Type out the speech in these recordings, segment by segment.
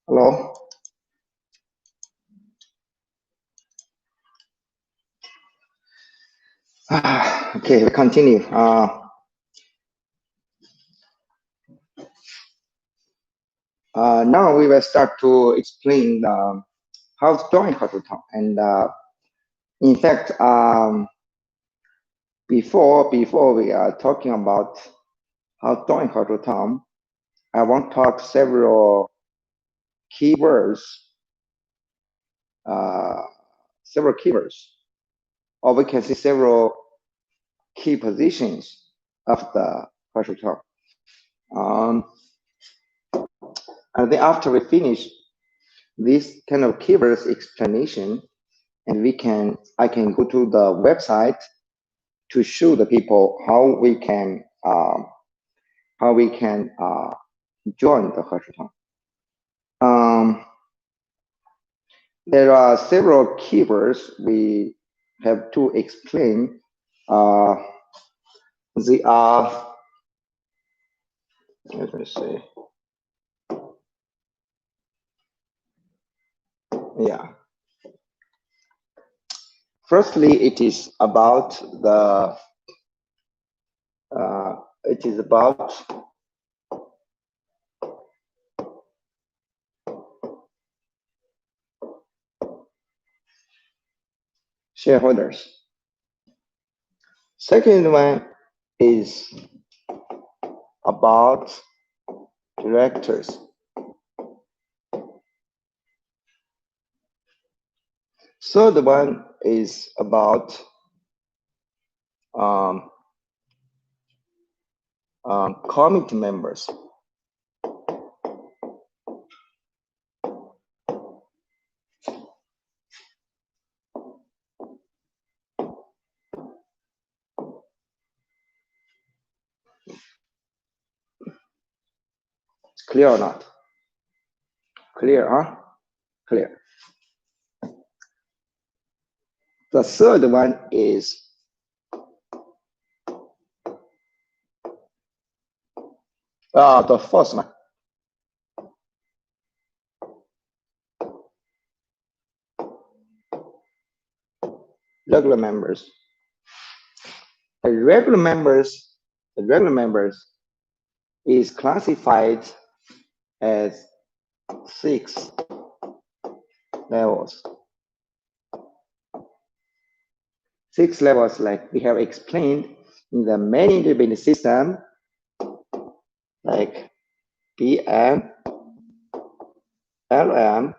Hello. Okay, we continue. Now we will start to explain how to join Heshoutang. And in fact, before we are talking about how to join Heshoutang, I want to talk several keywords, or we can see several key positions of the Heshoutang. And then after we finish this kind of keywords explanation, and I can go to the website to show the people how we can join the Heshoutang. There are several keywords we have to explain. They are, let me see. Yeah. Firstly, it is about shareholders. Second one is about directors. Third one is about committee members. Clear or not? Clear, huh? Clear. The third one is the first one. Regular members. The regular members is classified as 6 levels. 6 levels, like we have explained in the main business system, like BM, LM,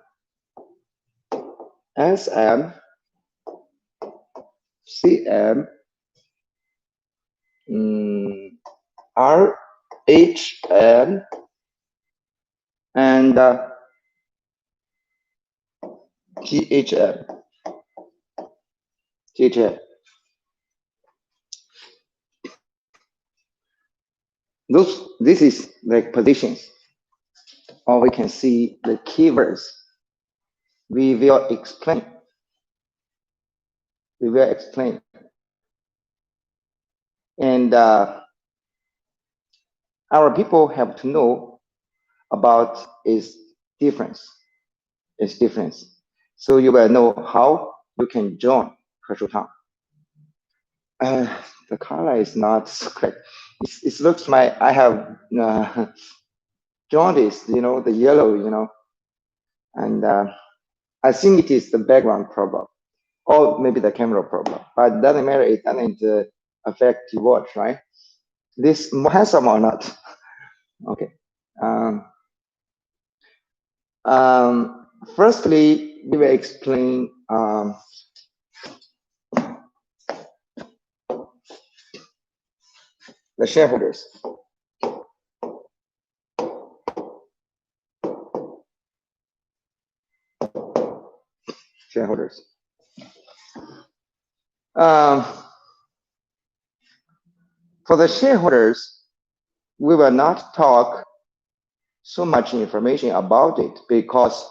SM, CM, RHM, and GHM. This is like positions, or we can see the keywords. We will explain. And our people have to know about its difference. So you will know how you can join Heshoutang. The color is not correct. It looks like I have jaundice, the yellow, and I think it is the background problem, or maybe the camera problem. But it doesn't matter. It doesn't affect your watch, right? This more handsome or not? Okay. Firstly, we will explain the shareholders. Um, for the shareholders, we will not talk so much information about it because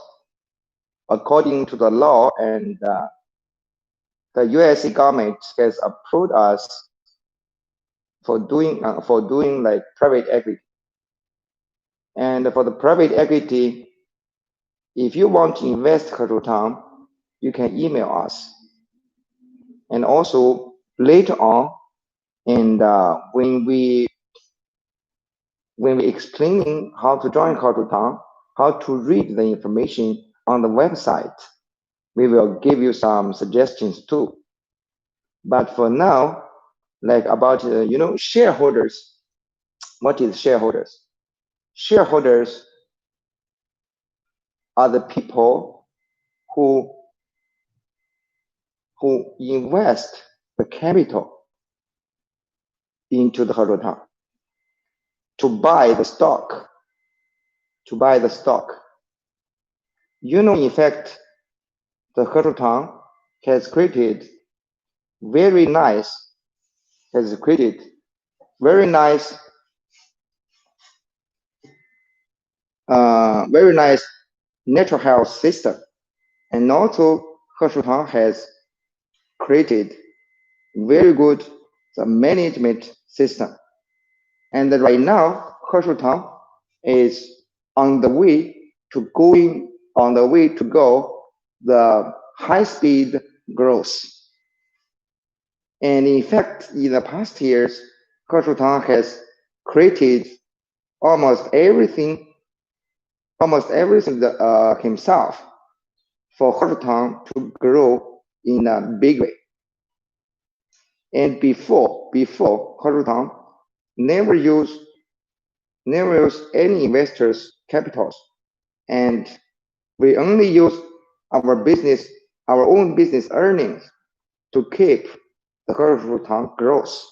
according to the law and the US government has approved us for doing like private equity. And for the private equity, if you want to invest Heshoutang, you can email us. And also later on, and when we explaining how to join Heshoutang, how to read the information on the website, we will give you some suggestions too. But for now, like about shareholders. What is shareholders? Shareholders are the people who invest the capital into the Heshoutang to buy the stock. In fact, the Heshoutang has created very nice very nice natural health system, and also Heshoutang has created very good management system. And right now, Heshoutang is on the way to go the high-speed growth. And in fact, in the past years, Heshoutang has created almost everything himself for Heshoutang to grow in a big way. And before Heshoutang never use any investors' capitals, and we only use our own business earnings to keep the Heshoutang growth.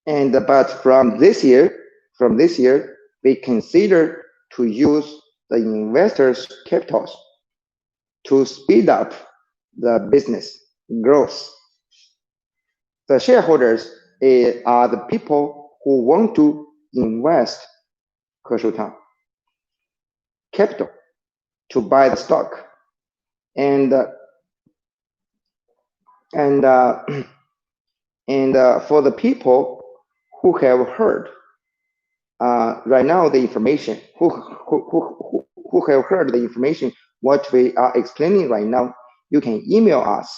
And but from this year, we consider to use the investors' capitals to speed up the business growth. The shareholders are the people who want to invest Heshoutang capital to buy the stock, and for the people who have heard right now the information, who have heard the information what we are explaining right now, you can email us.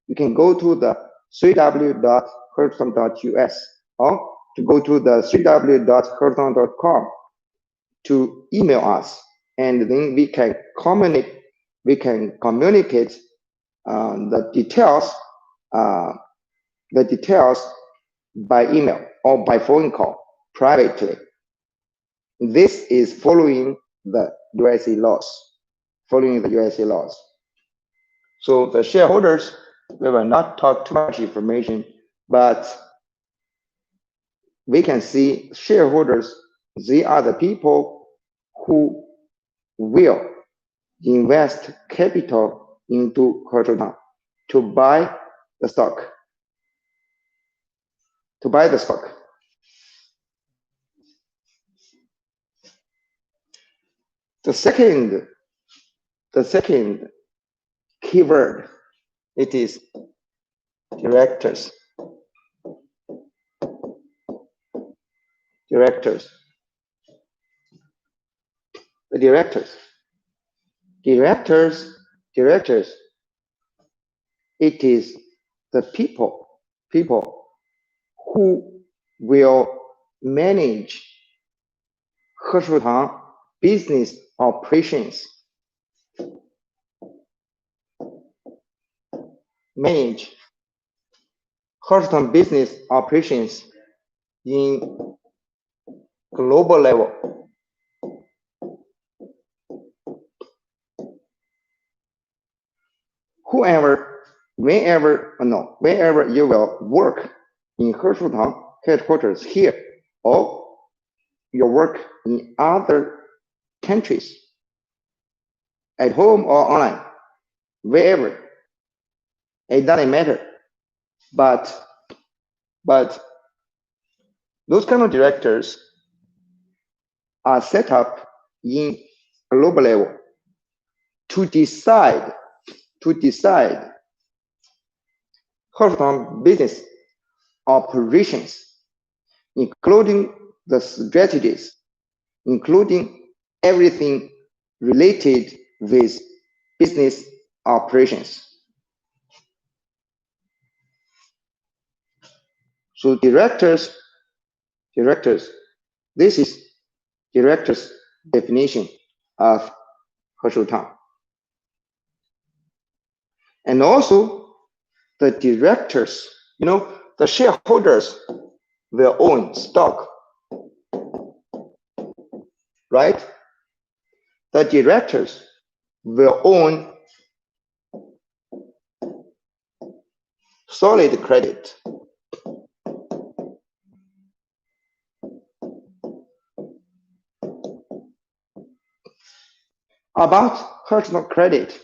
You can go to the www.heshoutang.us or to go to the www.heshoutang.com to email us, and then we can communicate the details by email or by phone call privately. This is following the USA laws. So the shareholders, we will not talk too much information, but we can see shareholders, they are the people who will invest capital into Heshoutang to buy the stock. The second keyword, it is directors. The directors, it is the people who will manage Heshoutang business operations. Manage Heshoutang business operations in global level. Wherever you will work in Heshoutang headquarters here, or you work in other countries, at home or online, wherever It doesn't matter. But those kind of directors are set up in global level to decide horizontal business operations, including the strategies, including everything related with business operations. So directors, this is director's definition of Heshoutang. And also the directors, the shareholders will own stock, right? The directors will own solid credit. About Heshoutang credit,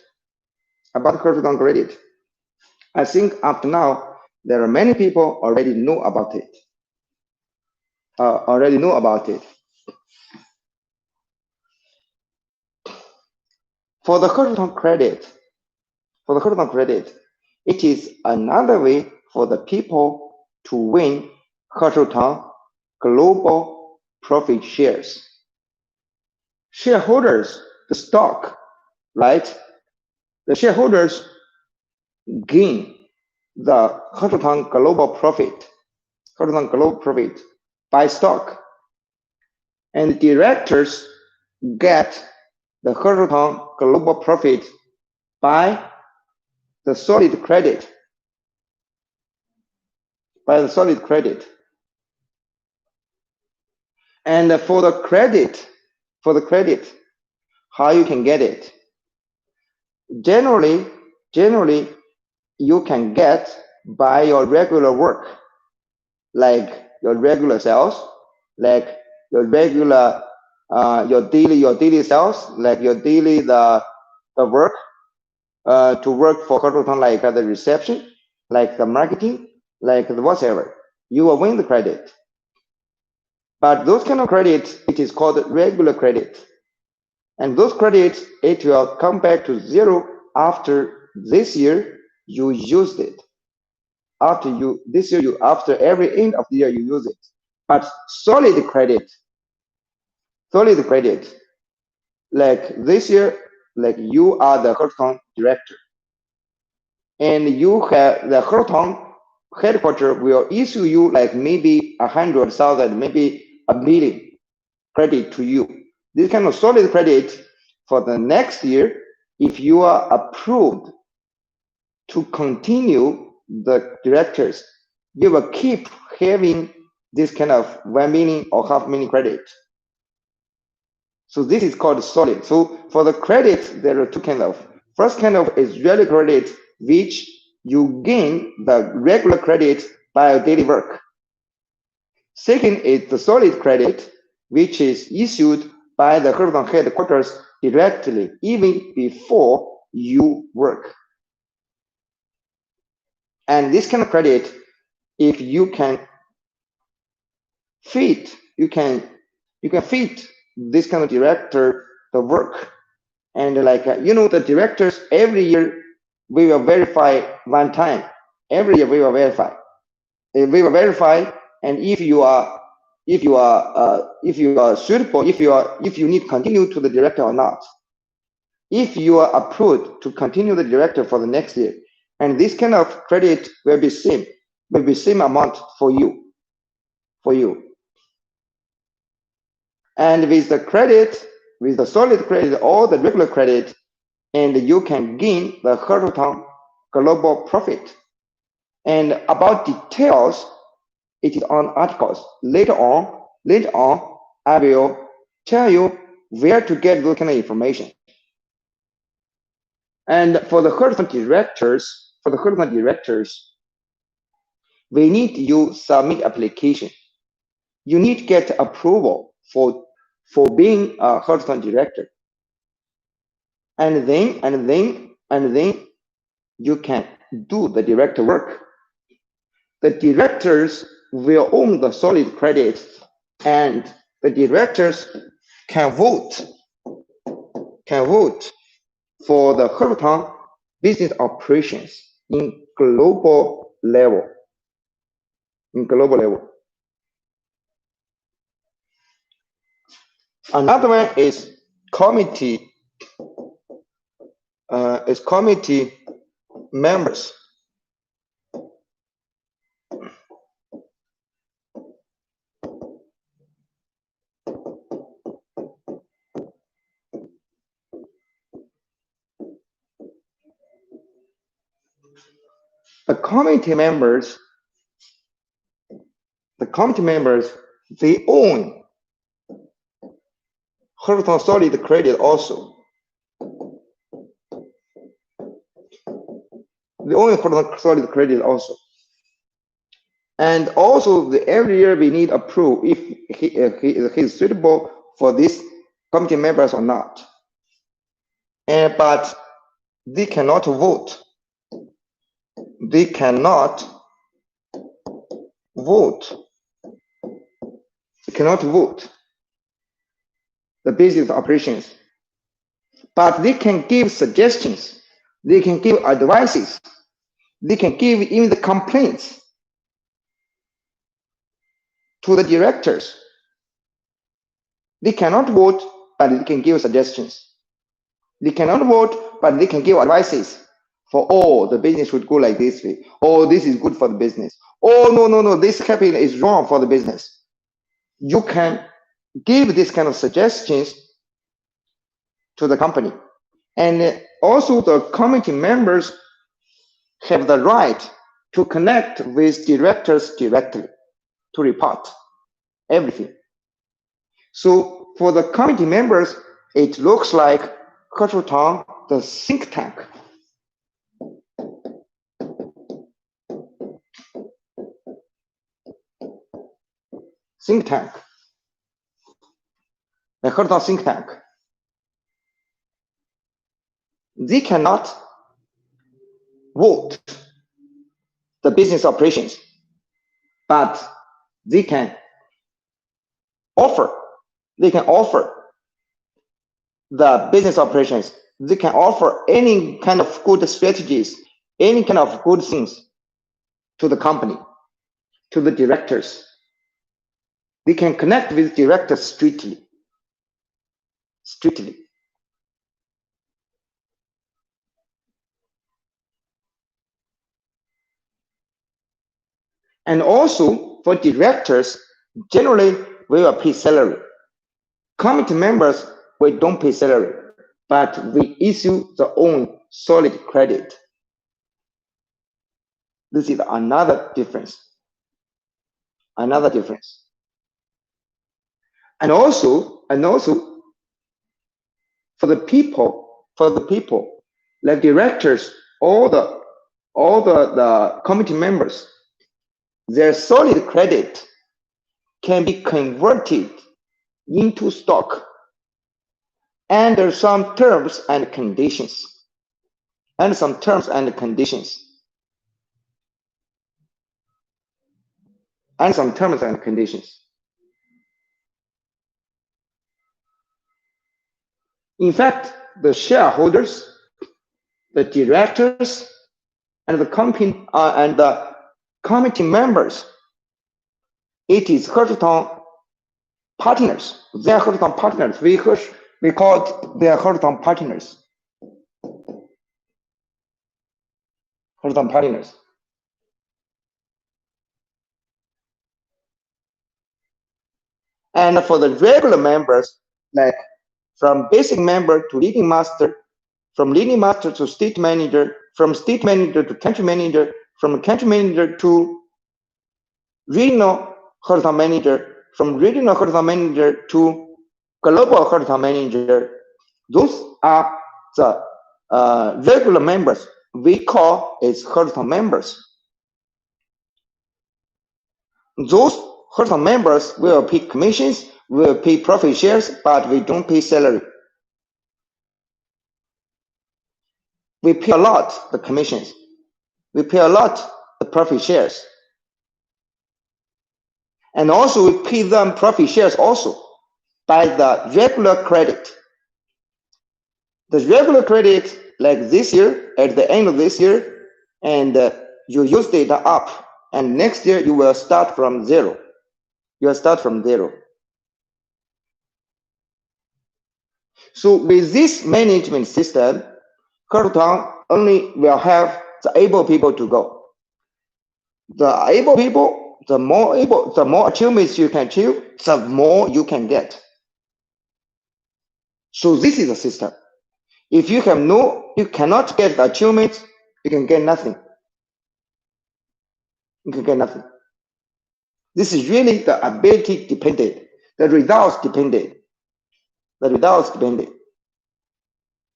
I think up to now, there are many people already know about it. For the Heshoutang credit, it is another way for the people to win Heshoutang global profit shares. Shareholders, the stock, right? The shareholders gain the Heshoutang global profit by stock, and directors get the Heshoutang global profit by the solid credit. And for the credit, how you can get it? Generally, you can get by your regular work, like your regular sales, like your regular your daily sales, like your daily the work to work for Heshoutang, like the reception, like the marketing, like the whatever. You will win the credit. But those kind of credits, it is called regular credit. And those credits, it will come back to zero after this year you used it. After every end of the year you use it. But solid credit, like this year, like you are the Heshoutang director, and you have the Heshoutang headquarters will issue you like maybe 100,000, maybe $1 million credit to you. This kind of solid credit for the next year, if you are approved to continue the directors, you will keep having this kind of 1 million or half million credit. So this is called solid. So for the credit, there are two kinds of. First kind of is regular credit, which you gain the regular credit by your daily work. Second is the solid credit, which is issued by the Heshoutang headquarters directly, even before you work. And this kind of credit, if you can fit, you can fit this kind of director the work, and like the directors every year we will verify one time. Every year we will verify. And if you are suitable, if you need to continue to the director or not. If you are approved to continue the director for the next year, and this kind of credit will be same amount for you. And with the credit, with the solid credit or the regular credit, and you can gain the Heshoutang global profit. And about details, it is on articles. Later on, I will tell you where to get those kind of information. And for the Heshoutang directors, we need you submit application. You need to get approval for being a Heshoutang director. And then you can do the director work. The directors will own the solid credits, and the directors can vote for the Heshoutang business operations in global level. Another one is committee members. The committee members, they own Heshoutang solid credit also. They own Heshoutang solid credit also. And also, every year we need approve if he is suitable for these committee members or not. But they cannot vote. They cannot vote the business operations. But they can give suggestions. They can give advices. They can give even the complaints to the directors. They cannot vote, but they can give suggestions. They cannot vote, but they can give advices for, oh, the business should go like this way. Oh, this is good for the business. Oh, no, this capital is wrong for the business. You can give this kind of suggestions to the company. And also the committee members have the right to connect with directors directly to report everything. So for the committee members, it looks like Heshoutang, the think tank. The Heshoutang think tank. They cannot vote the business operations, but they can offer the business operations. They can offer any kind of good strategies, any kind of good things to the company, to the directors. They can connect with directors strictly. And also for directors, generally we will pay salary. Committee members, we don't pay salary, but we issue the own solid credit. This is another difference. And also for the people, like directors, all the committee members, their solid credit can be converted into stock under some terms and conditions. In fact, the shareholders, the directors, and the committee members, it is Heshoutang partners. They are Heshoutang partners. We call it they are Heshoutang partners. And for the regular members, like from basic member to leading master, from leading master to state manager, from state manager to country manager, from country manager to regional Heshoutang manager, from regional Heshoutang manager to global Heshoutang manager. Those are the regular members. We call it Heshoutang members. Those Heshoutang members will pay commissions, will pay profit shares, but we don't pay salary. We pay a lot the commissions, We pay a lot the profit shares. And also we pay them profit shares also by the regular credit. The regular credit, like this year, at the end of this year, and you use data up, and next year you will start from zero. You will start from zero. So with this management system, Heshoutang only will have the able people to go. The able people, the more achievements you can achieve, the more you can get. So this is a system. If you cannot get the achievements, you can get nothing. You can get nothing. This is really the ability dependent, the results dependent,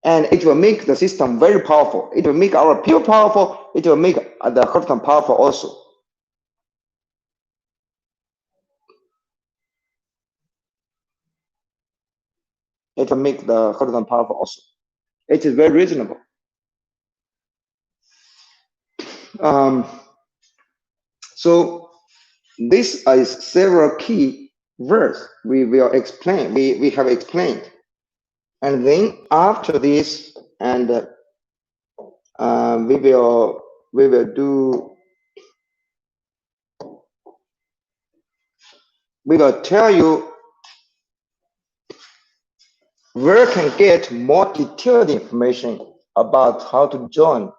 and it will make the system very powerful. It will make our people powerful. It will make the Heshoutang powerful also. It will make the Heshoutang powerful also. It is very reasonable. So this is several key words we will explain. We have explained, and then after this, and we will tell you where can get more detailed information about how to join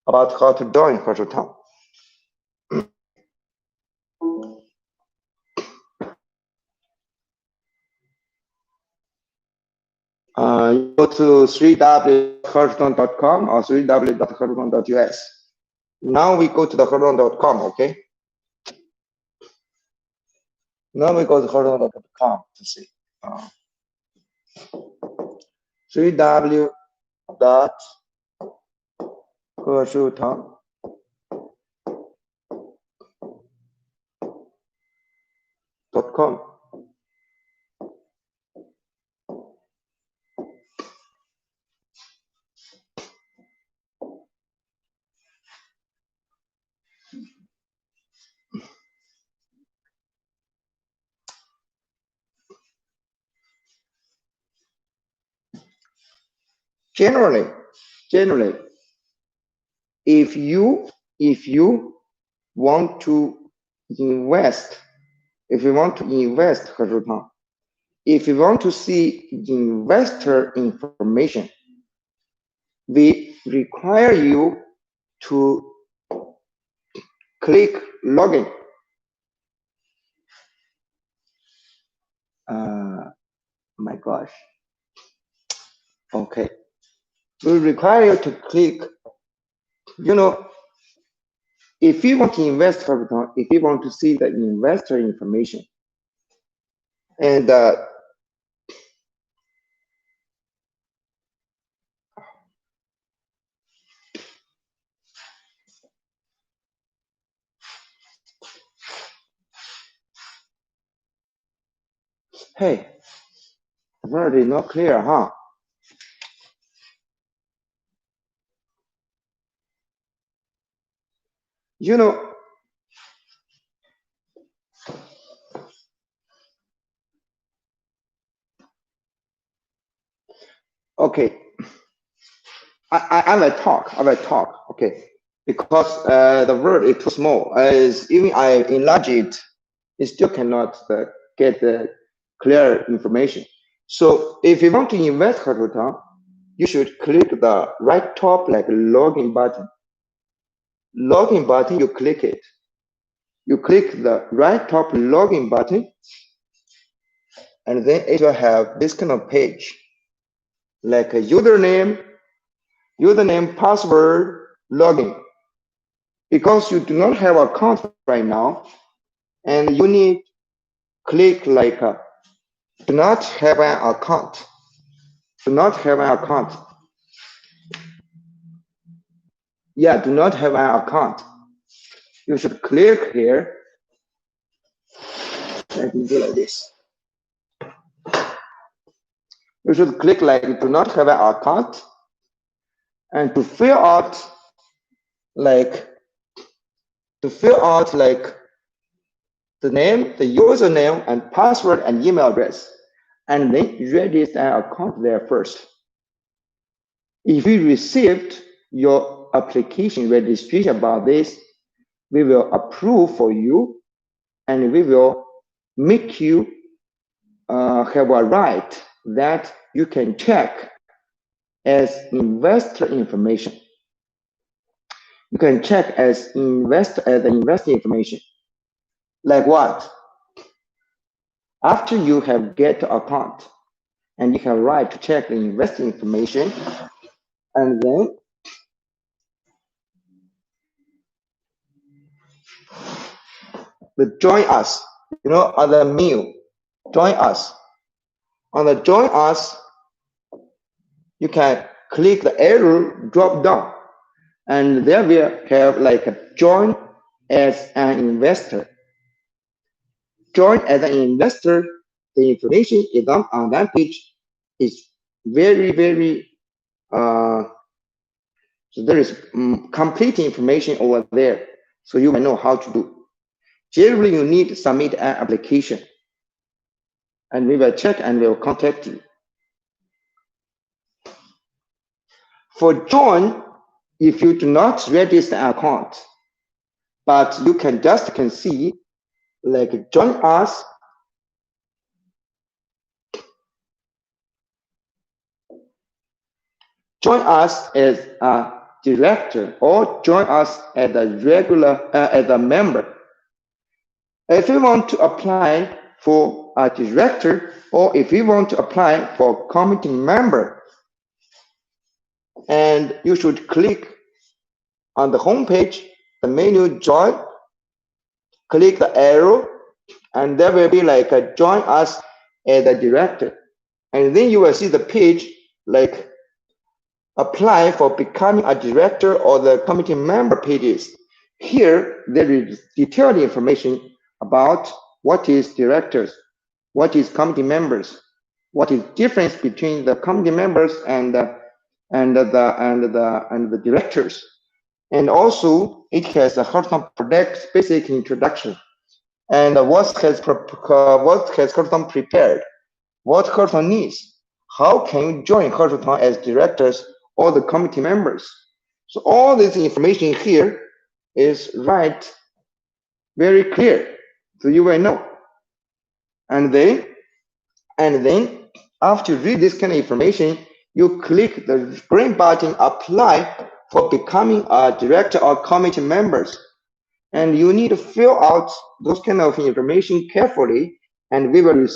Heshoutang. You go to www.heshoutang.com or www.heshoutang.us. Now we go to the heshoutang.com, okay? Now we go to heshoutang.com to see. www.heshoutang.com. Generally, if you want to invest, Heshoutang, if you want to see investor information, we require you to click login. My gosh. Okay. We require you to click, if you want to invest Heshoutang, if you want to see the investor information, and hey, the word is not clear, huh? Okay, I will talk, okay, because the word is too small. Even I enlarge it, it still cannot get the clear information. So if you want to invest Heshoutang, you should click the right top, like login button. Login button, you click it. You click the right top login button, and then it will have this kind of page, like a username, password, login. Because you do not have an account right now, and you need click like do not have an account. Yeah, do not have an account. You should click here. Let me do like this. You should click like do not have an account, and to fill out like to fill out like the name, the username and password and email address, and then register an account there first. If we received your application registration about this, we will approve for you, and we will make you have a right that you can check as investor information. You can check as investor information. Like what? After you have get the account, and you have right to check the investor information, and then the join us, on the menu, join us. On the join us, you can click the arrow drop down, and there we have like a join as an investor. Join as an investor, the information is on that page is very, very, so there is complete information over there, so you will know how to do. Generally, you need to submit an application, and we will check and we will contact you. For join, if you do not register an account, but you can see like join us, join us as a director, or join us as a regular as a member. If you want to apply for a director, or if you want to apply for a committee member, and you should click on the home page, the menu join, click the arrow, and there will be like a join us as a director, and then you will see the page like apply for becoming a director or the committee member pages. Here there is detailed information about what is directors, what is committee members, what is difference between the committee members and the directors, and also it has a Heshoutang product basic introduction, and what has Heshoutang prepared, what Heshoutang needs, how can you join Heshoutang as directors or the committee members. So all this information here is right, very clear, so you will know. And then after you read this kind of information, you click the green button apply for becoming a director or committee members, and you need to fill out those kind of information carefully, and we will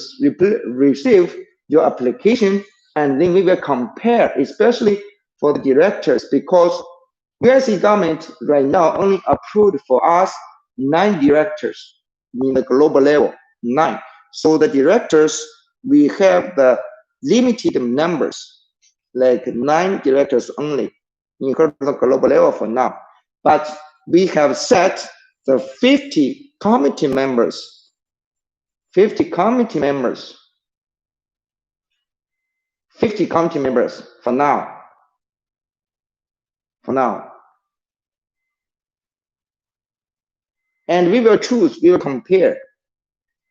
receive your application, and then we will compare, especially for the directors, because US government right now only approved for us 9 directors in the global level, 9. So the directors, we have the limited numbers, like 9 directors only in the global level for now. But we have set the 50 committee members, 50 committee members for now. And we will choose, we will compare.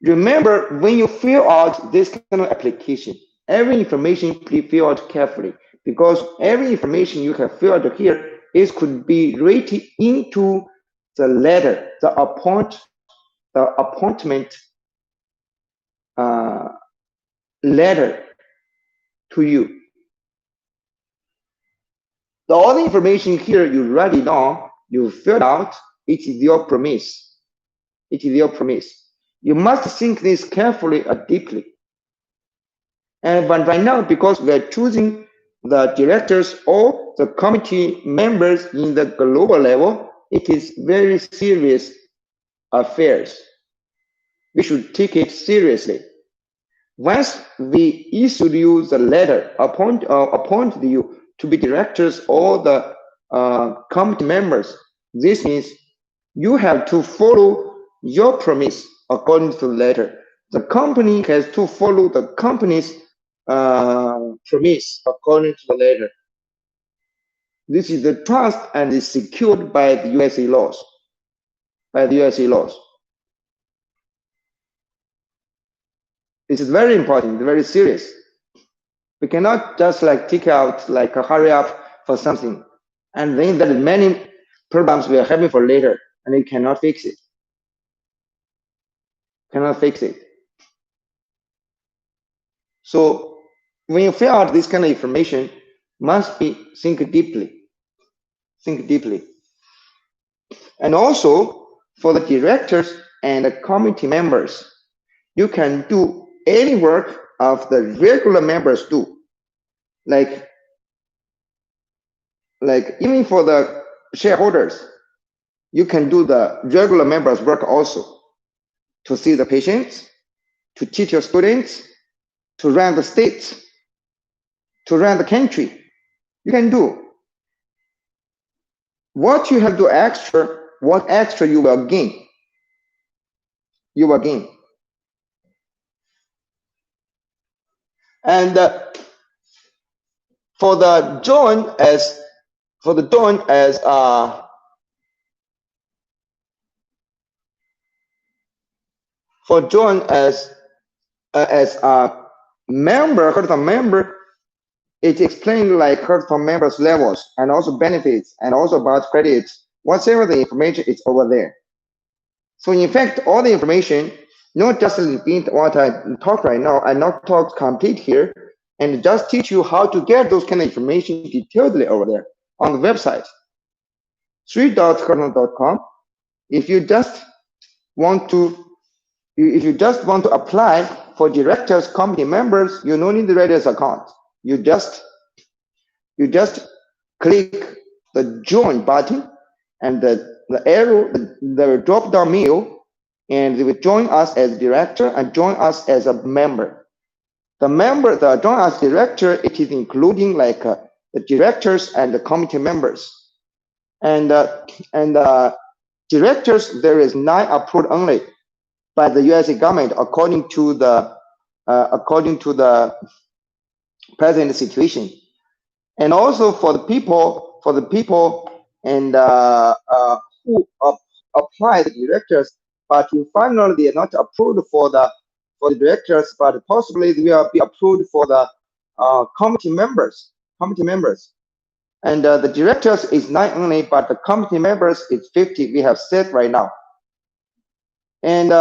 Remember, when you fill out this kind of application, every information please fill out carefully, because every information you have filled out here could be rated into the letter, the appointment letter to you. The only information here you write it down, you fill out, it is your promise. It is your promise. You must think this carefully and deeply. And but right now, because we are choosing the directors or the committee members in the global level, it is very serious affairs. We should take it seriously. Once we issued you the letter, appointed you to be directors or the committee members, this means you have to follow your promise according to the letter. The company has to follow the company's promise according to the letter. This is the trust and is secured by the USA laws. By the USA laws. This is very important, very serious. We cannot just like take out like a hurry up for something, and then there are many problems we are having for later, and you cannot fix it. Cannot fix it. So when you fill out this kind of information, must be think deeply. Think deeply. And also for the directors and the committee members, you can do any work of the regular members do. Like even for the shareholders, you can do the regular members work also to see the patients, to teach your students, to run the states, to run the country. You can do. What you have to extra, what extra you will gain. You will gain. And for the join as a member, hackathon member, it explains like hackathon members levels and also benefits and also about credits, whatever the information is over there. So in fact, all the information, not just repeat what I talk right now, I not talk complete here, and just teach you how to get those kind of information detailedly over there on the website, 3.hackathon.com. If you just want to apply for directors, committee members, you don't need the Reddit account. You just click the join button and the arrow, the drop down menu, and they will join us as director and join us as a member. The join us director, it is including like the directors and the committee members. And directors, there is 9 approved only by the USA government according to the present situation. And also for the people and who apply the directors, but you find out they are not approved for the directors, but possibly they will be approved for the committee members. And the directors is 9 only, but the committee members is 50. We have set right now. And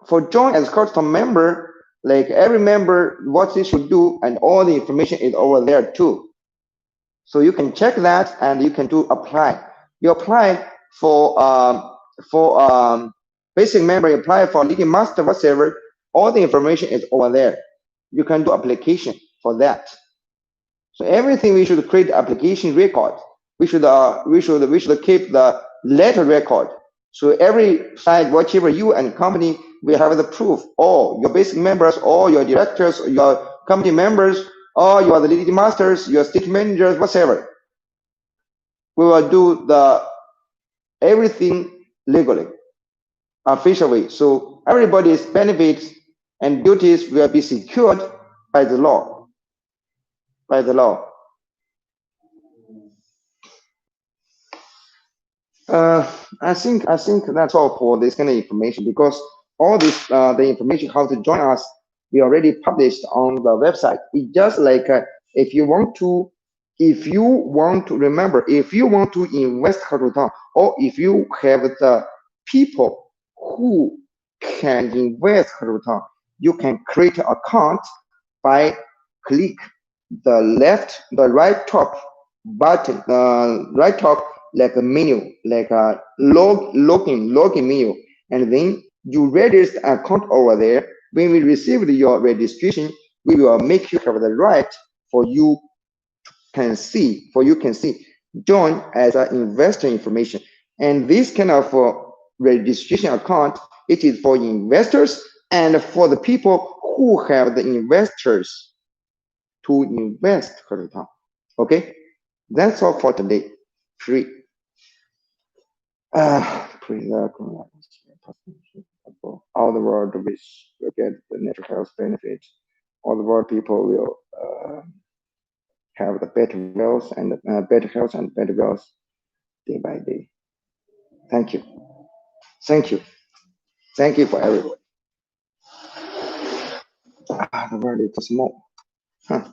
for join as custom member, like every member, what they should do, and all the information is over there too. So you can check that, and you can do apply. You apply for basic member, you apply for leading master, whatever. All the information is over there. You can do application for that. So everything we should create application record. We should keep the letter record. So every side, whatever you and company, we have the proof. All your basic members, all your directors, your company members, or you are the leading masters, your state managers, whatever. We will do the everything legally, officially. So everybody's benefits and duties will be secured by the law. By the law. I think that's all for this kind of information, because all this the information how to join us we already published on the website. It's just like if you want to remember, if you want to invest Hackathon, or if you have the people who can invest Hackathon, you can create an account by click the right top button, right top like a menu, like a login menu, and then you register an account over there. When we receive your registration, we will make you have the right for you can see join as an investor information. And this kind of registration account, it is for investors and for the people who have the investors to invest Hackathon. Okay, that's all for today. Free. All the world which will get the natural health benefits. All the world people will have the better wealth and better health and better wealth day by day. Thank you. Thank you. Thank you for everybody. The world is too small. Huh.